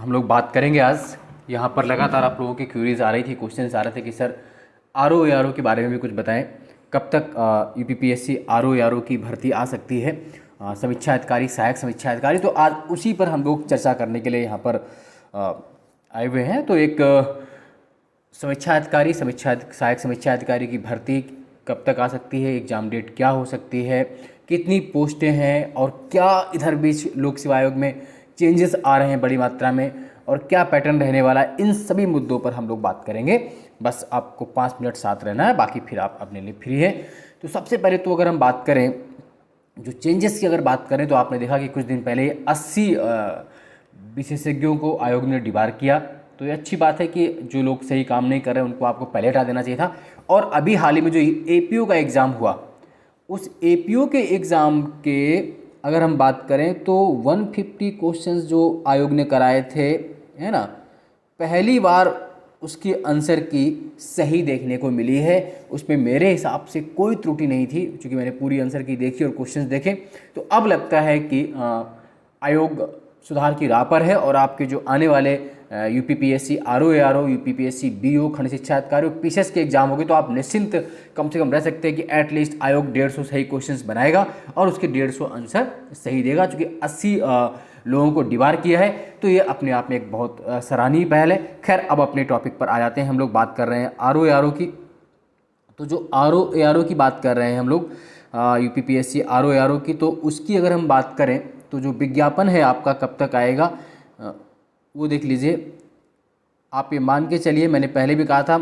हम लोग बात करेंगे आज। यहाँ पर लगातार आप लोगों की क्यूरीज आ रही थी, क्वेश्चंस आ रहे थे कि सर आर ओ के बारे में भी कुछ बताएं, कब तक यूपीपीएससी आर ओ की भर्ती आ सकती है, समीक्षा अधिकारी, सहायक समीक्षा अधिकारी। तो आज उसी पर हम लोग चर्चा करने के लिए यहाँ पर आए हुए हैं। तो एक समीक्षा अधिकारी, सहायक समीक्षा अधिकारी की भर्ती कब तक आ सकती है, एग्ज़ाम डेट क्या हो सकती है, कितनी पोस्टें हैं और क्या इधर बीच लोक सेवा आयोग में चेंजेस आ रहे हैं बड़ी मात्रा में और क्या पैटर्न रहने वाला है, इन सभी मुद्दों पर हम लोग बात करेंगे। बस आपको 5 मिनट साथ रहना है, बाकी फिर आप अपने लिए फ्री है। तो सबसे पहले तो अगर हम बात करें जो चेंजेस की, अगर बात करें तो आपने देखा कि कुछ दिन पहले 80 विशेषज्ञों को आयोग ने डिबार किया। तो ये अच्छी बात है कि जो लोग सही काम नहीं कर रहे हैं उनको आपको पहले हटा देना चाहिए था। और अभी हाल ही में जो एपीओ का एग्ज़ाम हुआ, उस एपीओ के एग्ज़ाम के अगर हम बात करें तो 150 क्वेश्चंस जो आयोग ने कराए थे, है ना, पहली बार उसकी आंसर की सही देखने को मिली है। उसमें मेरे हिसाब से कोई त्रुटि नहीं थी, क्योंकि मैंने पूरी आंसर की देखी और क्वेश्चंस देखे। तो अब लगता है कि आयोग सुधार की राह पर है और आपके जो आने वाले यूपीपीएससी आरओ, यूपीपीएससी बीओ, खंड शिक्षा अधिकारी, पीसीएस के एग्जाम होगी तो आप निश्चिंत कम से कम रह सकते हैं कि एटलीस्ट आयोग 150 सही क्वेश्चंस बनाएगा और उसके 150 आंसर सही देगा। चूँकि 80 लोगों को डिबार किया है तो ये अपने आप में एक बहुत सराहनीय पहल है। खैर, अब अपने टॉपिक पर आ जाते हैं। हम लोग बात कर रहे हैं आरओ की। तो जो आरओ की बात कर रहे हैं हम लोग, यूपीपीएससी आरओ की, तो उसकी अगर हम बात करें तो जो विज्ञापन है आपका कब तक आएगा वो देख लीजिए। आप ये मान के चलिए, मैंने पहले भी कहा था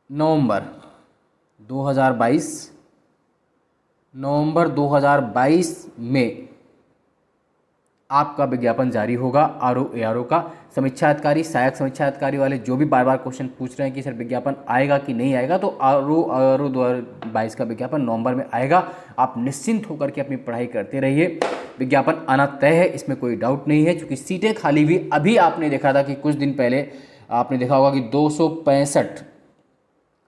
नवंबर 2022 में आपका विज्ञापन जारी होगा आरओ का। समीक्षा अधिकारी, सहायक समीक्षा अधिकारी वाले जो भी बार बार क्वेश्चन पूछ रहे हैं कि सर विज्ञापन आएगा कि नहीं आएगा, तो आरओ 2022 का विज्ञापन नवंबर में आएगा। आप निश्चिंत होकर के अपनी पढ़ाई करते रहिए, विज्ञापन आना तय है, इसमें कोई डाउट नहीं है। क्योंकि सीटें खाली हुई, अभी आपने देखा था कि कुछ दिन पहले आपने देखा होगा कि 265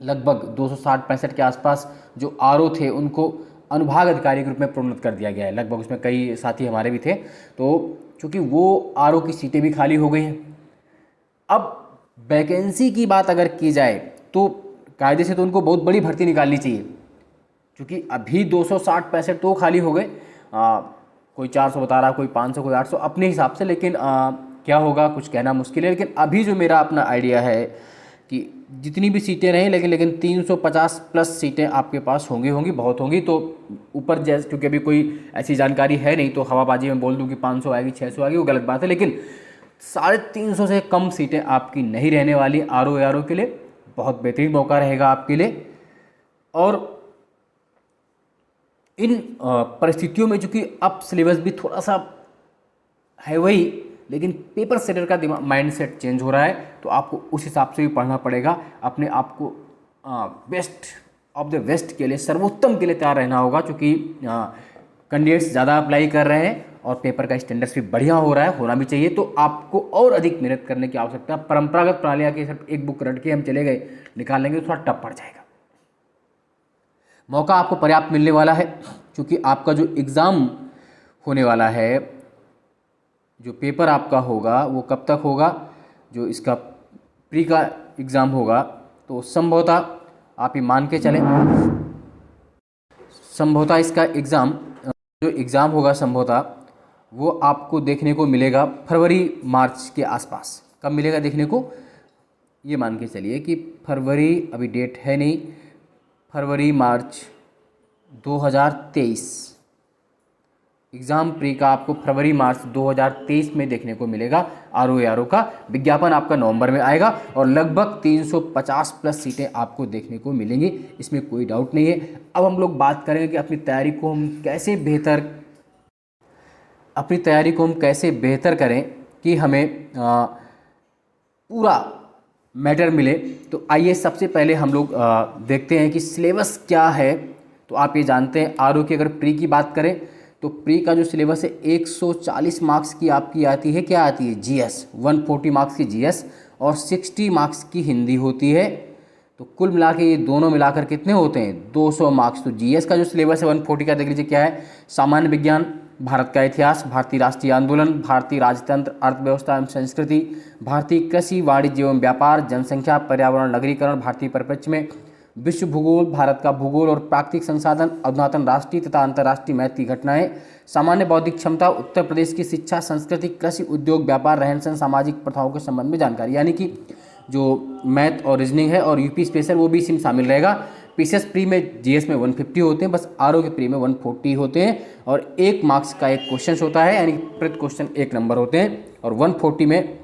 लगभग 260-65 के आसपास जो आरओ थे उनको अनुभाग अधिकारी के रूप में प्रोन्नत कर दिया गया है। लगभग उसमें कई साथी हमारे भी थे। तो चूँकि वो आरओ की सीटें भी खाली हो गई हैं, अब वैकेंसी की बात अगर की जाए तो कायदे से तो उनको बहुत बड़ी भर्ती निकालनी चाहिए। क्योंकि अभी 260-65 तो खाली हो गए, कोई 400 बता रहा, कोई 500, कोई 800 अपने हिसाब से, लेकिन क्या होगा कुछ कहना मुश्किल है। लेकिन अभी जो मेरा अपना आइडिया है कि जितनी भी सीटें रहें, लेकिन 350 प्लस सीटें आपके पास होंगी, बहुत होंगी। तो ऊपर जैसे, क्योंकि अभी कोई ऐसी जानकारी है नहीं तो हवाबाजी में बोल दूं कि 500 आएगी, 600 आएगी, वो गलत बात है। लेकिन 350 से कम सीटें आपकी नहीं रहने वाली आरओ के लिए। बहुत बेहतरीन मौका रहेगा आपके लिए। और इन परिस्थितियों में चूँकि अब सिलेबस भी थोड़ा सा है वही, लेकिन पेपर सेटर का दिमाग माइंडसेट चेंज हो रहा है, तो आपको उस हिसाब से भी पढ़ना पड़ेगा। अपने आप को बेस्ट ऑफ द बेस्ट के लिए, सर्वोत्तम के लिए तैयार रहना होगा। क्योंकि कैंडिडेट्स ज़्यादा अप्लाई कर रहे हैं और पेपर का स्टैंडर्ड्स भी बढ़िया हो रहा है, होना भी चाहिए। तो आपको और अधिक मेहनत करने की आवश्यकता है। परंपरागत प्रणालियाँ की सिर्फ एक बुक रट के हम चले गए, निकाल लेंगे तो थोड़ा टफ पड़ जाएगा। मौका आपको पर्याप्त मिलने वाला है, क्योंकि आपका जो एग्ज़ाम होने वाला है, जो पेपर आपका होगा वो कब तक होगा, जो इसका प्री का एग्ज़ाम होगा, तो संभवतः आप ये मान के चलें, संभवतः इसका एग्ज़ाम, जो एग्ज़ाम होगा संभवतः वो आपको देखने को मिलेगा फरवरी मार्च के आसपास। कब मिलेगा देखने को, ये मान के चलिए कि फरवरी, अभी डेट है नहीं, फरवरी मार्च 2023 एग्ज़ाम प्री का आपको फरवरी मार्च 2023 में देखने को मिलेगा आरओ का। विज्ञापन आपका नवंबर में आएगा और लगभग 350 प्लस सीटें आपको देखने को मिलेंगी, इसमें कोई डाउट नहीं है। अब हम लोग बात करेंगे कि अपनी तैयारी को हम कैसे बेहतर करें कि हमें पूरा मैटर मिले। तो आइए सबसे पहले हम लोग देखते हैं कि सिलेबस क्या है। तो आप ये जानते हैं आरओ की अगर प्री की बात करें तो प्री का जो सिलेबस है 140 मार्क्स की आपकी आती है, क्या आती है, जीएस, 140 मार्क्स की जीएस और 60 मार्क्स की हिंदी होती है। तो कुल मिला के ये दोनों मिलाकर कितने होते हैं, 200 मार्क्स। तो जीएस का जो सिलेबस है 140 का देख लीजिए क्या है, सामान्य विज्ञान भारत का इतिहास, भारतीय राष्ट्रीय आंदोलन, भारतीय राजतंत्र, अर्थव्यवस्था एवं संस्कृति, भारतीय कृषि, वाणिज्य एवं व्यापार, जनसंख्या, पर्यावरण, नगरीकरण, भारतीय परिप्रेक्ष्य में, विश्व भूगोल, भारत का भूगोल और प्राकृतिक संसाधन, अधुनातन राष्ट्रीय तथा अंतर्राष्ट्रीय मैत्री घटनाएं, सामान्य बौद्धिक क्षमता, उत्तर प्रदेश की शिक्षा, संस्कृति, कृषि, उद्योग, व्यापार, रहन सहन, सामाजिक प्रथाओं के संबंध में जानकारी। यानी कि जो मैथ और रीजनिंग है और यूपी स्पेशल वो भी इसमें शामिल रहेगा। पीसीएस प्री में जीएस में 150 होते हैं, बस आरओ के प्री में 140 होते हैं और 1 मार्क्स का एक क्वेश्चन होता है, यानी प्रति क्वेश्चन 1 नंबर होते हैं और 140 में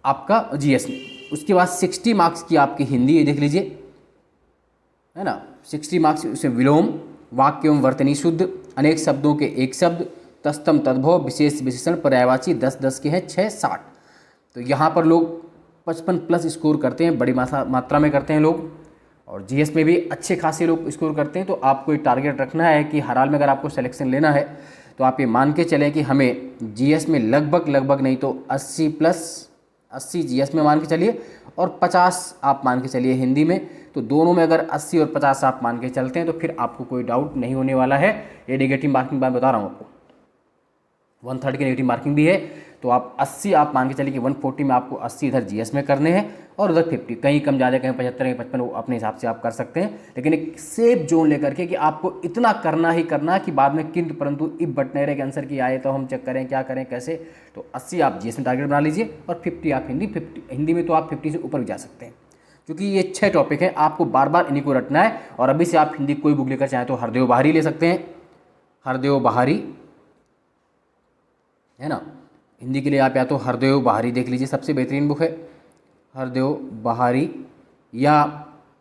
आपका जीएस में। उसके बाद 60 मार्क्स की आपकी हिंदी, ये देख लीजिए, है ना, 60 मार्क्स उसमें विलोम, वाक्य एवं वर्तनी शुद्ध, अनेक शब्दों के एक शब्द, तस्तम तद्भव, विशेष विशेषण, पर्यायवाची, 10-10 के हैं 6-60। तो यहाँ पर लोग 55 प्लस स्कोर करते हैं, बड़ी मात्रा में करते हैं लोग, और जीएस में भी अच्छे खासे लोग स्कोर करते हैं। तो आपको एक टारगेट रखना है कि हर हाल में अगर आपको सिलेक्शन लेना है तो आप ये मान के चलें कि हमें जीएस में लगभग नहीं तो 80 प्लस 80 जीएस में मान के चलिए और 50 आप मान के चलिए हिंदी में। तो दोनों में अगर 80 और 50 आप मान के चलते हैं तो फिर आपको कोई डाउट नहीं होने वाला है। ये नेगेटिव मार्किंग बात बता रहा हूँ आपको, 1/3 की नेगेटिव मार्किंग भी है। तो आप 80 आप मान के चलिए कि 140 में आपको 80 इधर जीएस में करने हैं और उधर 50, कहीं कम ज़्यादा, कहीं 75, कहीं 55, वो अपने हिसाब से आप कर सकते हैं। लेकिन एक सेफ जोन लेकर के कि आपको इतना करना ही करना कि बाद में किंतु परंतु इफ बट नहीं रहे कि आंसर की आए तो हम चेक करें क्या करें कैसे। तो 80 आप जीएस में टारगेट बना लीजिए और 50 आप हिंदी में तो आप 50 से ऊपर भी जा सकते हैं, क्योंकि ये 6 टॉपिक हैं, आपको बार बार इन्हीं को रटना है। और अभी से आप हिंदी कोई बुक लेकर चाहें तो हरदेव बहारी ले सकते हैं, हरदेव बहारी, है ना। हिंदी के लिए आप या तो हरदेव बहारी देख लीजिए, सबसे बेहतरीन बुक है हरदेव बहारी, या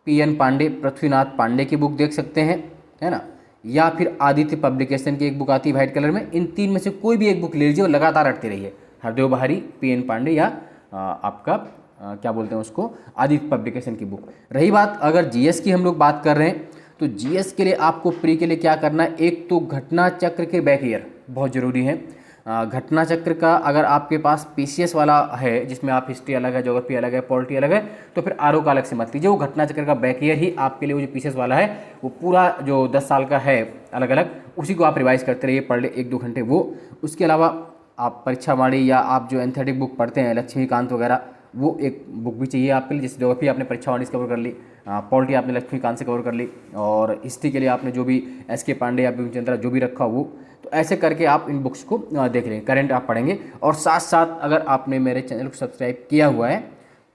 पीएन पांडे, पृथ्वीनाथ पांडे की बुक देख सकते हैं, है ना, या फिर आदित्य पब्लिकेशन की एक बुक आती है वाइट कलर में। इन 3 में से कोई भी एक बुक ले लीजिए और लगातार रटते रहिए, हरदेव बहारी, पीएन पांडे या आपका क्या बोलते हैं उसको, आदित्य पब्लिकेशन की बुक। रही बात अगर जीएस की हम लोग बात कर रहे हैं तो जीएस के लिए आपको प्री के लिए क्या करना है, एक तो घटना चक्र के बैक ईयर बहुत ज़रूरी है। घटना चक्र का अगर आपके पास पीसीएस वाला है जिसमें आप हिस्ट्री अलग है, ज्योग्राफी अलग है, पॉलिटी अलग है, तो फिर आरओ का अलग से मत लीजिए। वो घटना चक्र का बैक ईयर ही आपके लिए, वो जो पीसीएस वाला है वो पूरा जो 10 साल का है अलग अलग, उसी को आप रिवाइज करते रहिए, पढ़ ले 1-2 घंटे वो। उसके अलावा आप परीक्षा वाणी या आप जो एंथेटिक बुक पढ़ते हैं लक्ष्मीकांत वगैरह, वो एक बुक भी चाहिए आपके लिए। जैसे ज्योग्राफी आपने परीक्षा वाणी से कवर कर ली, पॉलिटी आपने लक्ष्मीकांत से कवर कर ली, और हिस्ट्री के लिए आपने जो भी एसके पांडे या बिपिन चंद्रा जो भी रखा वो, तो ऐसे करके आप इन बुक्स को देख लें, करंट आप पढ़ेंगे। और साथ साथ अगर आपने मेरे चैनल को सब्सक्राइब किया हुआ है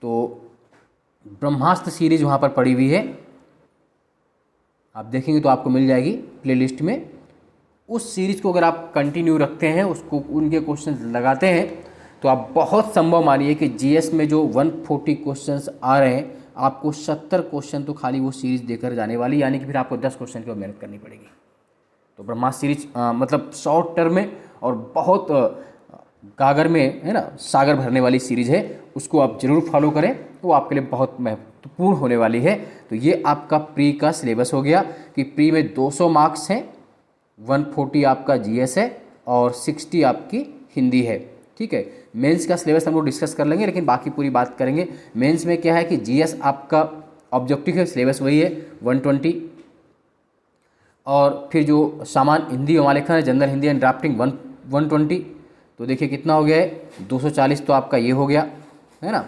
तो ब्रह्मास्त्र सीरीज वहाँ पर पड़ी हुई है, आप देखेंगे तो आपको मिल जाएगी प्लेलिस्ट में। उस सीरीज़ को अगर आप कंटिन्यू रखते हैं, उसको उनके क्वेश्चन लगाते हैं, तो आप बहुत संभव मानिए कि जीएस में जो 140 क्वेश्चंस आ रहे हैं, आपको 70 क्वेश्चन तो खाली वो सीरीज़ देकर जाने वाली, यानी कि फिर आपको 10 क्वेश्चन की मेहनत करनी पड़ेगी। तो ब्रह्मास्त्र सीरीज मतलब शॉर्ट टर्म में और बहुत गागर में, है ना, सागर भरने वाली सीरीज़ है, उसको आप जरूर फॉलो करें, वो आपके लिए बहुत महत्वपूर्ण होने वाली है। तो ये आपका प्री का सिलेबस हो गया कि प्री में 200 मार्क्स हैं, 140 आपका जीएस है और 60 आपकी हिंदी है, ठीक है। मेंस का सिलेबस हम लोग डिस्कस कर लेंगे, लेकिन बाकी पूरी बात करेंगे। मेंस में क्या है कि जीएस आपका ऑब्जेक्टिव है, सिलेबस वही है 120, और फिर जो सामान्य हिंदी हमालेखन है, जनरल हिंदी एंड ड्राफ्टिंग 120। तो देखिए कितना हो गया है, 240 तो आपका ये हो गया, है ना।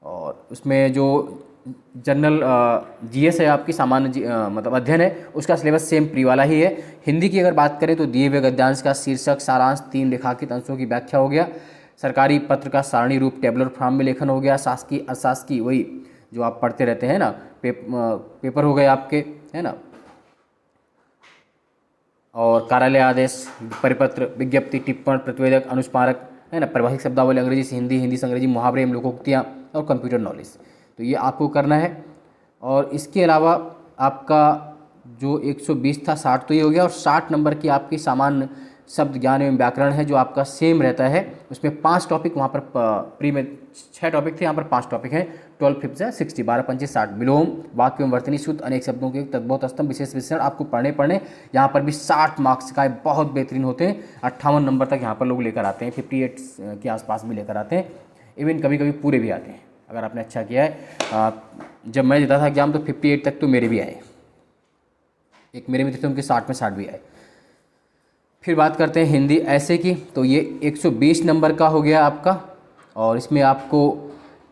और उसमें जो जनरल जीएस है आपकी, सामान्य मतलब अध्ययन है, उसका सिलेबस सेम प्री वाला ही है। हिंदी की अगर बात करें तो दिए हुए गद्यांश का शीर्षक, सारांश, 3 रेखांकित अंशों की व्याख्या हो गया, सरकारी पत्र का सारणी रूप टेबुलर फॉर्म में लेखन हो गया, शासकीय अशासकीय वही जो आप पढ़ते रहते हैं ना, पेपर हो गए आपके, है ना, और कार्यालय आदेश, परिपत्र, विज्ञप्ति, टिप्पण, प्रतिवेदक, अनुस्मारक, है ना, परिभाषिक शब्दावली अंग्रेजी से हिंदी, हिंदी से अंग्रेजी, मुहावरे एवं लोकोक्तियाँ, और कंप्यूटर नॉलेज। तो ये आपको करना है। और इसके अलावा आपका जो 120 था 60 तो ये हो गया, और 60 नंबर की आपकी सामान्य शब्द ज्ञान एवं व्याकरण है जो आपका सेम रहता है। उसमें 5 टॉपिक, वहाँ पर प्री में 6 टॉपिक थे, यहाँ पर 5 टॉपिक हैं। 12 5 60, 12 5 60, विलोम, वाक्य एवं वर्तनी शुद्ध, अनेक शब्दों के तद्भव स्तंभ, विशेष विशेषण आपको पढ़ने यहाँ पर भी 60 मार्क्स का है, बहुत बेहतरीन होते हैं। 58 नंबर तक यहाँ पर लोग लेकर आते हैं, 58 के आसपास भी लेकर आते हैं, इवन कभी कभी पूरे भी आते हैं अगर आपने अच्छा किया है। जब मैं देता था एग्जाम तो 58 तक तो मेरे भी आए, एक मेरे मित्र थे उनके 60 में 60 भी आए। फिर बात करते हैं हिंदी ऐसे की, तो ये 120 नंबर का हो गया आपका, और इसमें आपको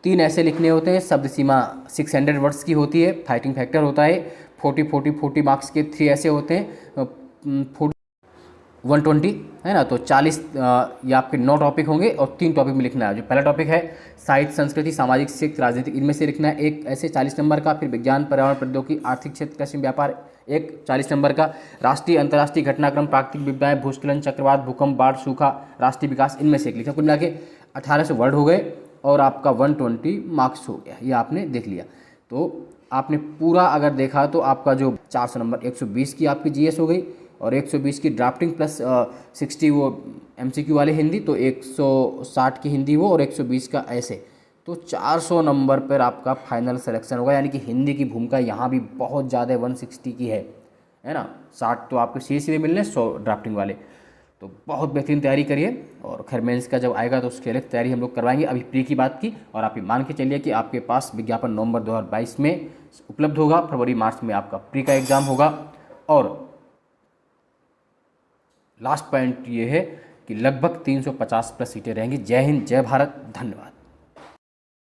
3 ऐसे लिखने होते हैं। शब्द सीमा 600 वर्ड्स की होती है। फाइटिंग फैक्टर होता है 40 मार्क्स के 3 ऐसे होते हैं। 120 है ना, तो 40 ये आपके 9 टॉपिक होंगे और 3 टॉपिक में लिखना है। जो पहला टॉपिक है साहित्य, संस्कृति, सामाजिक, शिक्षा, राजनीतिक, इनमें से लिखना है एक ऐसे 40 नंबर का। फिर विज्ञान, पर्यावरण, प्रौद्योगिकी, आर्थिक क्षेत्र, कृषि, व्यापार एक 40 नंबर का। राष्ट्रीय अंतर्राष्ट्रीय घटनाक्रम, प्राकृतिक विपदाएं, भूस्खलन, चक्रवात, भूकंप, बाढ़, सूखा, राष्ट्रीय विकास, इनमें से एक लिखना। कुल मिला के 1800 वर्ड हो गए और आपका 120 मार्क्स हो गया। ये आपने देख लिया। तो आपने पूरा अगर देखा तो आपका जो 400 नंबर 120 की आपकी जीएस हो गई, और 120 की ड्राफ्टिंग प्लस 60 वो एमसीक्यू वाले हिंदी, तो 160 की हिंदी वो और 120 का ऐसे, तो 400 नंबर पर आपका फाइनल सिलेक्शन होगा। यानी कि हिंदी की भूमिका यहाँ भी बहुत ज़्यादा 160 की है ना। 60 तो आपको सी में मिलने, 100 ड्राफ्टिंग वाले। तो बहुत बेहतरीन तैयारी करिए, और खैर मेंस का जब आएगा तो उसके अलग तैयारी हम लोग करवाएंगे। अभी प्री की बात की, और आप ये मान के चलिए कि आपके पास विज्ञापन नवंबर 2022 में उपलब्ध होगा। फरवरी मार्च में आपका प्री का एग्ज़ाम होगा। और लास्ट पॉइंट ये है कि लगभग 350 प्लस सीटें रहेंगी। जय हिंद, जय भारत, धन्यवाद।